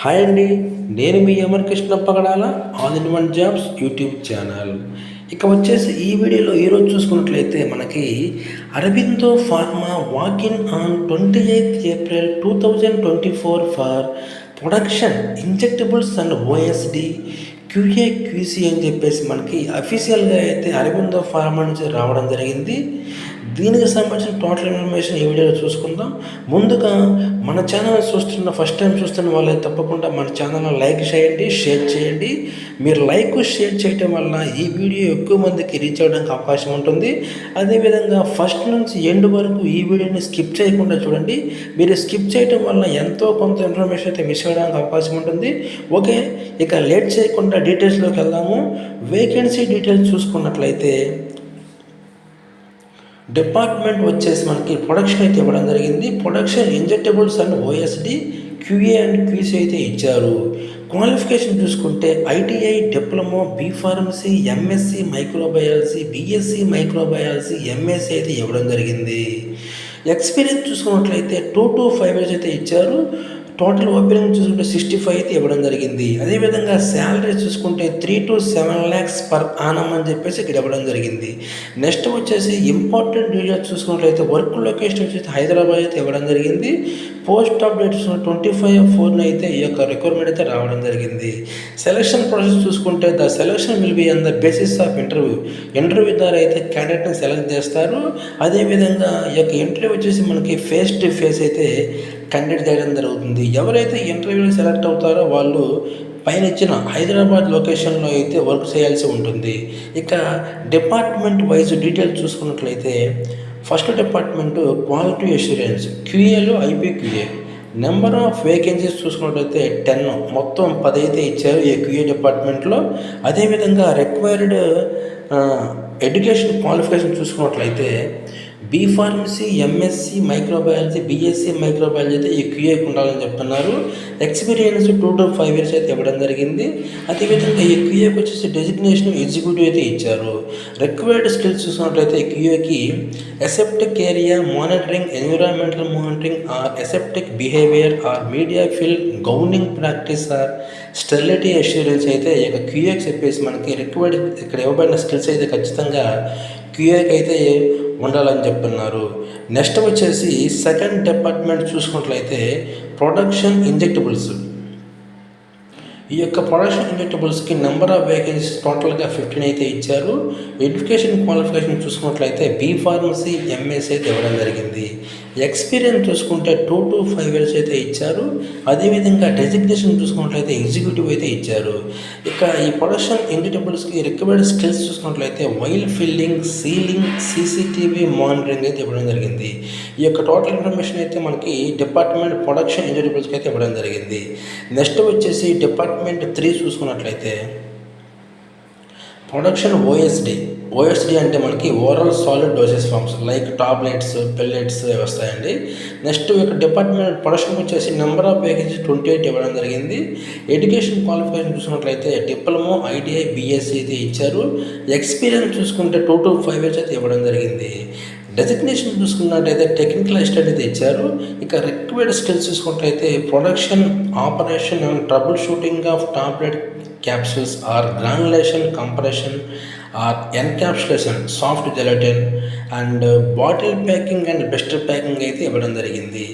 Hi అండి, నేను మీ Amar Krishna Pagadala all in one jobs YouTube channel. ఇక వచ్చేసి ఈ వీడియోలో ఈరోజు చూసుకున్నట్లయితే మనకి Aurobindo pharma walk in on 28th April 2024 for production injectables and OSD QA QC అని చెప్పేసి మనకి అఫీషియల్గా అయితే అరబిందో ఫార్మా నుంచి రావడం జరిగింది. దీనికి సంబంధించిన టోటల్ ఇన్ఫర్మేషన్ ఈ వీడియోలో చూసుకుందాం. ముందుగా మన ఛానల్ ఫస్ట్ టైం చూస్తున్న వాళ్ళే తప్పకుండా మన ఛానల్ని లైక్ చేయండి, షేర్ చేయండి. మీరు లైక్ షేర్ చేయటం వల్ల ఈ వీడియో ఎక్కువ మందికి రీచ్ అవ్వడానికి అవకాశం ఉంటుంది. అదేవిధంగా ఫస్ట్ నుంచి ఎండ్ వరకు ఈ వీడియోని స్కిప్ చేయకుండా చూడండి. మీరు స్కిప్ చేయటం వల్ల ఎంతో కొంత ఇన్ఫర్మేషన్ అయితే మిస్ అవ్వడానికి అవకాశం ఉంటుంది. ఓకే, ఇక లేట్ చేయకుండా డీటెయిల్స్లోకి వెళ్దాము. వేకెన్సీ డీటెయిల్స్ చూసుకున్నట్లయితే డిపార్ట్మెంట్ వచ్చేసి మనకి ప్రొడక్షన్ అయితే ఇవ్వడం జరిగింది. Production injectables and OSD QA and QC అయితే ఇచ్చారు. క్వాలిఫికేషన్ చూసుకుంటే ITI, diploma, B pharmacy, MSc microbiology, BSc microbiology, MSc అయితే ఇవ్వడం జరిగింది. ఎక్స్పీరియన్స్ చూసుకున్నట్లయితే 2 to 5 years అయితే ఇచ్చారు. టోటల్ ఓపెనింగ్ చూసుకుంటే 65 అయితే ఇవ్వడం జరిగింది. అదేవిధంగా శాలరీ చూసుకుంటే 3 to 7 lakhs per annum అని చెప్పేసి ఇక్కడ ఇవ్వడం జరిగింది. నెక్స్ట్ వచ్చేసి ఇంపార్టెంట్ డీటెయిల్స్ చూసుకున్నట్లయితే వర్క్ లొకేషన్ వచ్చేసి హైదరాబాద్ అయితే ఇవ్వడం జరిగింది. పోస్ట్ ఆఫ్ డేట్ 25/4 అయితే ఈ యొక్క రిక్వైర్మెంట్ అయితే రావడం జరిగింది. సెలక్షన్ ప్రాసెస్ చూసుకుంటే the selection will be on the basis of interview ద్వారా అయితే క్యాండిడేట్ని సెలెక్ట్ చేస్తారు. అదేవిధంగా ఈ యొక్క ఇంటర్వ్యూ వచ్చేసి మనకి ఫేస్ టు ఫేస్ అయితే కండక్ట్ చేయడం జరుగుతుంది. ఎవరైతే ఇంటర్వ్యూలో సెలెక్ట్ అవుతారో వాళ్ళు పైన ఇచ్చిన హైదరాబాద్ లొకేషన్లో అయితే వర్క్ చేయాల్సి ఉంటుంది. ఇక డిపార్ట్మెంట్ వైజ్ డీటెయిల్స్ చూసుకున్నట్లయితే ఫస్ట్ డిపార్ట్మెంటు క్వాలిటీ అష్యూరెన్స్ క్యూఏలో ఐపీక్యూఏ. నెంబర్ ఆఫ్ వేకెన్సీస్ చూసుకున్నట్లయితే 10, మొత్తం 10 అయితే ఇచ్చారు ఈ క్యూఏ డిపార్ట్మెంట్లో. అదేవిధంగా రిక్వైర్డ్ ఎడ్యుకేషన్ క్వాలిఫికేషన్ చూసుకున్నట్లయితే B pharmacy, MSc microbiology, BSc microbiology అయితే ఈ క్యూఏకి ఉండాలని చెప్తున్నారు. ఎక్స్పీరియన్స్ 2 to 5 years అయితే ఇవ్వడం జరిగింది. అదేవిధంగా ఈ క్యూఏకి వచ్చేసి డెసిగ్నేషన్ ఎగ్జిక్యూటివ్ అయితే ఇచ్చారు. రిక్వైర్డ్ స్కిల్స్ చూసినట్లయితే ఈ క్యూఏకి aseptic area monitoring, environmental monitoring or aseptic behaviour or media fill governing practice or sterility assurance అయితే ఈ యొక్క క్యూఏకి చెప్పేసి మనకి రిక్వైర్డ్ ఇక్కడ ఇవ్వబడిన స్కిల్స్ అయితే ఖచ్చితంగా క్యూఏకి అయితే ఉండాలని చెప్తున్నారు. నెక్స్ట్ వచ్చేసి సెకండ్ డిపార్ట్మెంట్ చూసుకున్నట్లయితే ప్రొడక్షన్ ఇంజెక్టబుల్స్. ఈ యొక్క ప్రొడక్షన్ ఇంజెక్టబుల్స్కి నెంబర్ ఆఫ్ వేకెన్సీస్ టోటల్గా 15 అయితే ఇచ్చారు. ఎడ్యుకేషన్ క్వాలిఫికేషన్ చూసుకున్నట్లయితే బీ ఫార్మసీ, ఎంఎస్ అయితే ఇవ్వడం జరిగింది. ఎక్స్పీరియన్స్ చూసుకుంటే 2 to 5 years అయితే ఇచ్చారు. అదేవిధంగా డెసిగ్నేషన్ చూసుకున్నట్లయితే ఎగ్జిక్యూటివ్ అయితే ఇచ్చారు. ఇక ఈ ప్రొడక్షన్ ఇంజెక్టబుల్స్కి రిక్వైర్డ్ స్కిల్స్ చూసుకున్నట్లయితే while filling, ceiling, CCTV monitoring అయితే ఇవ్వడం జరిగింది. ఈ యొక్క టోటల్ ఇన్ఫర్మేషన్ అయితే మనకి డిపార్ట్మెంట్ ప్రొడక్షన్ ఇంజెక్టబుల్స్కి అయితే ఇవ్వడం జరిగింది. నెక్స్ట్ వచ్చేసి డిపార్ట్మెంట్ 3 చూసుకున్నట్లయితే ప్రొడక్షన్ ఓఎస్డి అంటే మనకి oral solid dosage forms like tablets, pellets వస్తాయండి. నెక్స్ట్ యొక్క డిపార్ట్మెంట్ ప్రొడక్షన్ వచ్చేసి నెంబర్ ఆఫ్ వేకెన్సీ 28 ఇవ్వడం జరిగింది. ఎడ్యుకేషన్ క్వాలిఫికేషన్ చూసుకున్నట్లయితే డిప్లొమా, ఐటీఐ, బీఎస్సీ అయితే ఇచ్చారు. ఎక్స్పీరియన్స్ చూసుకుంటే 2 to 5 years అయితే ఇవ్వడం జరిగింది. డెసిగ్నేషన్ చూసుకున్నట్లయితే టెక్నికల్ అసిస్టెంట్ అయితే ఇచ్చారు. ఇక రిక్వైర్డ్ స్కిల్స్ చూసుకున్నట్లయితే production, operation and trouble shooting of tablet capsules or granulation, compression or encapsulation, soft gelatin and bottle packing and best packing అయితే ఇవ్వడం జరిగింది.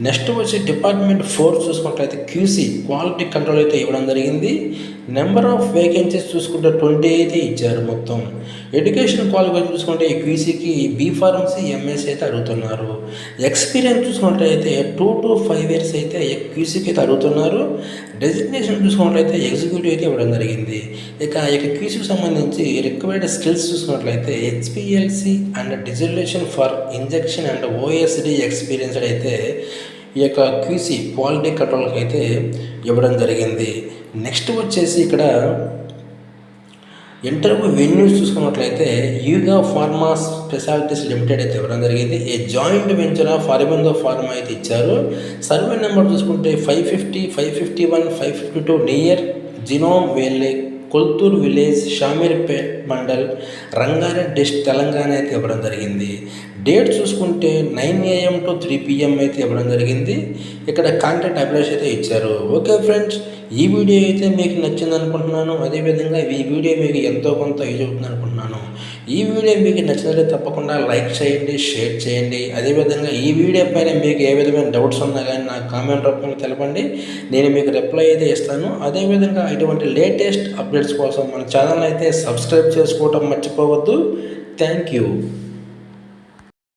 నెక్స్ట్ వచ్చి డిపార్ట్మెంట్ 4 చూసుకున్నట్లయితే క్యూసీ క్వాలిటీ కంట్రోల్ అయితే ఇవ్వడం జరిగింది. నెంబర్ ఆఫ్ వేకెన్సీస్ చూసుకుంటే 20 అయితే ఇచ్చారు మొత్తం. ఎడ్యుకేషన్ క్వాలిఫికేషన్ చూసుకుంటే ఈ క్యూసీకి బీ ఫార్మసీ, ఎంఎస్ అయితే అడుగుతున్నారు. ఎక్స్పీరియన్స్ చూసుకున్నట్లయితే 2 to 5 years అయితే క్యూసీకి అయితే అడుగుతున్నారు. డెసిగ్నేషన్ చూసుకున్నట్లయితే ఎగ్జిక్యూటివ్ అయితే ఇవ్వడం జరిగింది. ఇక క్యూసీకి సంబంధించి రిక్వైర్డ్ స్కిల్స్ చూసుకున్నట్లయితే HPLC and digitalisation for injection and OSD experienced అయితే ఈ యొక్క క్యూసీ క్వాలిటీ కంట్రోల్కి అయితే ఇవ్వడం జరిగింది. నెక్స్ట్ వచ్చేసి ఇక్కడ ఇంటర్వ్యూ వెన్యూస్ చూసుకున్నట్లయితే యూగా ఫార్మా స్పెషాలిటీస్ లిమిటెడ్ అయితే ఇవ్వడం జరిగింది. A joint venture of Aurobindo pharma అయితే ఇచ్చారు. సర్వే నెంబర్ చూసుకుంటే 550, 551, 552 near Genome Valley Kolthur village, Shamirpet mandal, Rangareddy district, Telangana అయితే ఇవ్వడం జరిగింది. డేట్ చూసుకుంటే 9 AM to 3 PM అయితే ఇవ్వడం జరిగింది. ఇక్కడ కాంటాక్ట్ అడ్రస్ అయితే ఇచ్చారు. ఓకే ఫ్రెండ్స్, ఈ వీడియో అయితే మీకు నచ్చింది అనుకుంటున్నాను. అదేవిధంగా ఈ వీడియో మీకు ఎంతో కొంత యూజ్ అవుతుంది అనుకుంటున్నాను. ఈ వీడియో మీకు నచ్చినట్లయితే తప్పకుండా లైక్ చేయండి, షేర్ చేయండి. అదేవిధంగా ఈ వీడియో పైన మీకు ఏ విధమైన డౌట్స్ ఉన్నా కానీ నాకు కామెంట్ రూపంలో తెలపండి. నేను మీకు రిప్లై అయితే ఇస్తాను. అదేవిధంగా ఇటువంటి లేటెస్ట్ అప్డేట్స్ కోసం మన ఛానల్ అయితే సబ్స్క్రైబ్ చేసుకోవడం మర్చిపోవద్దు. Thank you.